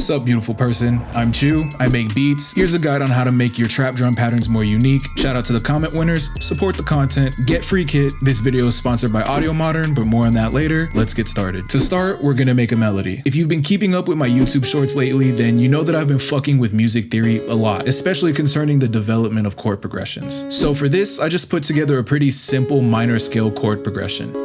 Sup beautiful person, I'm Chu, I make beats. Here's a guide on how to make your trap drum patterns more unique. Shout out to the comment winners, support the content, get free kit. This video is sponsored by Audio Modern, but more on that later. Let's get started. To start, we're gonna make a melody. If you've been keeping up with my YouTube shorts lately, then you know that I've been fucking with music theory a lot, especially concerning the development of chord progressions. So for this, I just put together a pretty simple minor scale chord progression.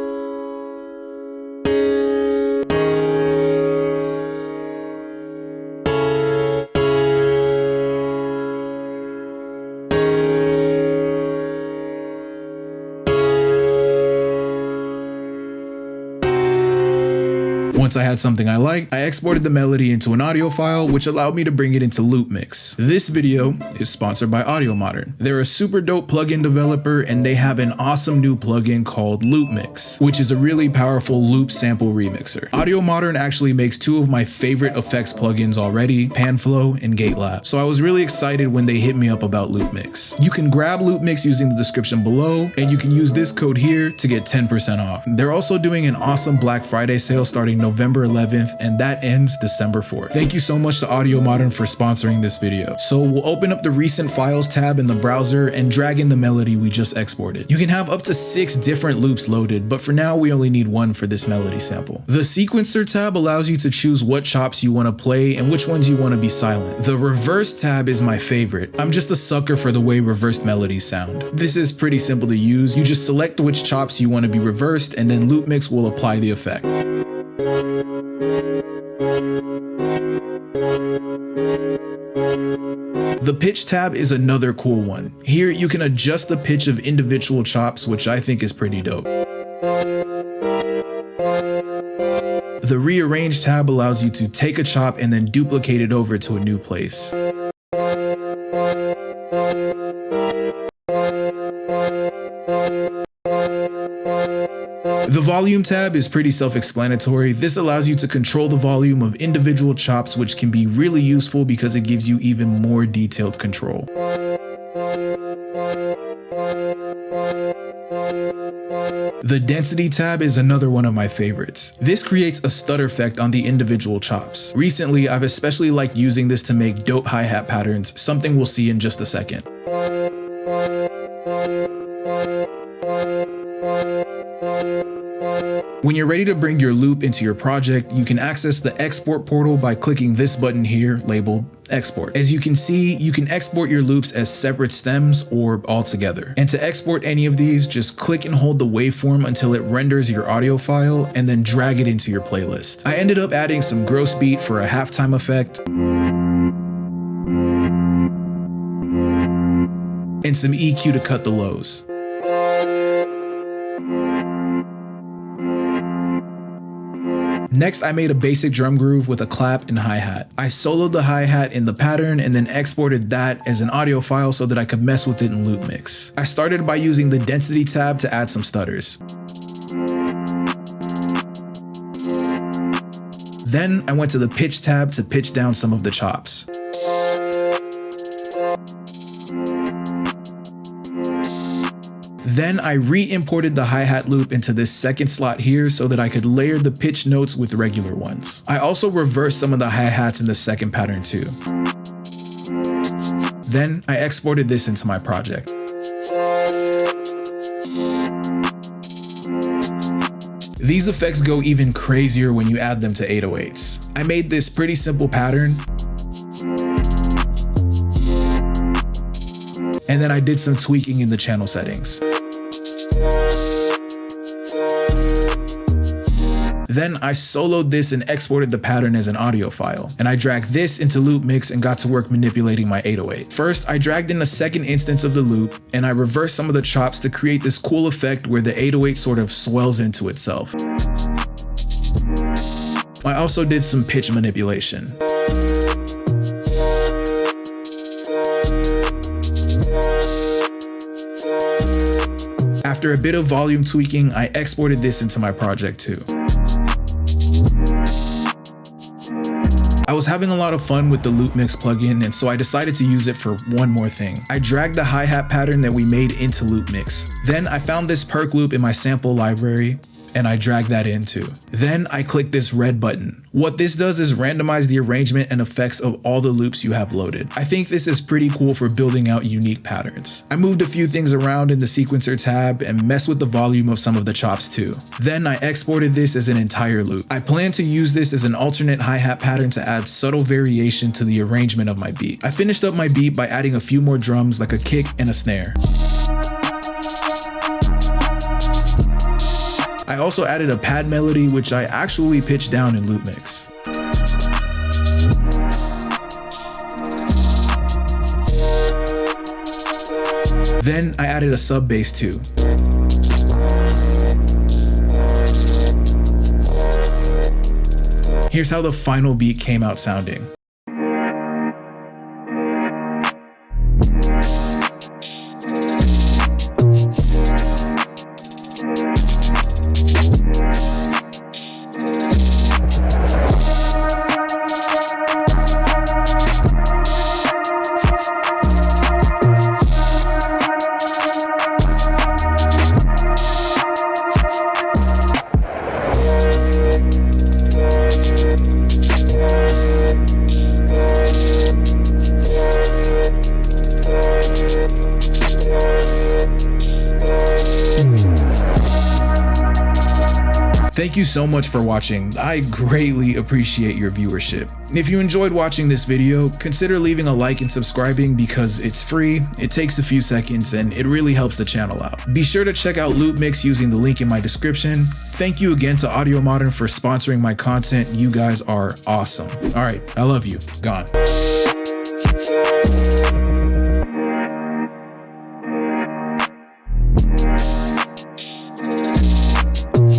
Once I had something I liked, I exported the melody into an audio file, which allowed me to bring it into Loop Mix. This video is sponsored by Audio Modern. They're a super dope plugin developer, and they have an awesome new plugin called Loop Mix, which is a really powerful loop sample remixer. Audio Modern actually makes two of my favorite effects plugins already, Panflow and GateLab. So I was really excited when they hit me up about Loop Mix. You can grab Loop Mix using the description below, and you can use this code here to get 10% off. They're also doing an awesome Black Friday sale starting November 11th, and that ends December 4th. Thank you so much to Audio Modern for sponsoring this video. So we'll open up the recent files tab in the browser and drag in the melody we just exported. You can have up to 6 different loops loaded, but for now we only need one for this melody sample. The sequencer tab allows you to choose what chops you want to play and which ones you want to be silent. The reverse tab is my favorite. I'm just a sucker for the way reversed melodies sound. This is pretty simple to use. You just select which chops you want to be reversed, and then Loop Mix will apply the effect. The pitch tab is another cool one. Here you can adjust the pitch of individual chops, which I think is pretty dope. The rearrange tab allows you to take a chop and then duplicate it over to a new place. The volume tab is pretty self-explanatory. This allows you to control the volume of individual chops, which can be really useful because it gives you even more detailed control. The density tab is another one of my favorites. This creates a stutter effect on the individual chops. Recently, I've especially liked using this to make dope hi-hat patterns, something we'll see in just a second. When you're ready to bring your loop into your project, you can access the export portal by clicking this button here labeled export. As you can see, you can export your loops as separate stems or all together. And to export any of these, just click and hold the waveform until it renders your audio file and then drag it into your playlist. I ended up adding some gross beat for a halftime effect and some EQ to cut the lows. Next, I made a basic drum groove with a clap and hi-hat. I soloed the hi-hat in the pattern and then exported that as an audio file so that I could mess with it in Loop Mix. I started by using the density tab to add some stutters. Then I went to the pitch tab to pitch down some of the chops. Then I re-imported the hi-hat loop into this second slot here so that I could layer the pitch notes with regular ones. I also reversed some of the hi-hats in the second pattern too. Then I exported this into my project. These effects go even crazier when you add them to 808s. I made this pretty simple pattern, and then I did some tweaking in the channel settings. Then I soloed this and exported the pattern as an audio file, and I dragged this into Loop Mix and got to work manipulating my 808. First, I dragged in a second instance of the loop, and I reversed some of the chops to create this cool effect where the 808 sort of swells into itself. I also did some pitch manipulation. After a bit of volume tweaking, I exported this into my project too. I was having a lot of fun with the Loop Mix plugin, and so I decided to use it for one more thing. I dragged the hi-hat pattern that we made into Loop Mix. Then I found this perk loop in my sample library, and I drag that in too. Then I click this red button. What this does is randomize the arrangement and effects of all the loops you have loaded. I think this is pretty cool for building out unique patterns. I moved a few things around in the sequencer tab and messed with the volume of some of the chops too. Then I exported this as an entire loop. I plan to use this as an alternate hi-hat pattern to add subtle variation to the arrangement of my beat. I finished up my beat by adding a few more drums like a kick and a snare. I also added a pad melody, which I actually pitched down in Loop Mix. Then I added a sub bass too. Here's how the final beat came out sounding. Thank you so much for watching. I greatly appreciate your viewership. If you enjoyed watching this video, consider leaving a like and subscribing because it's free, it takes a few seconds, and it really helps the channel out. Be sure to check out Loop Mix using the link in my description. Thank you again to Audio Modern for sponsoring my content. You guys are awesome. All right, I love you. Gone.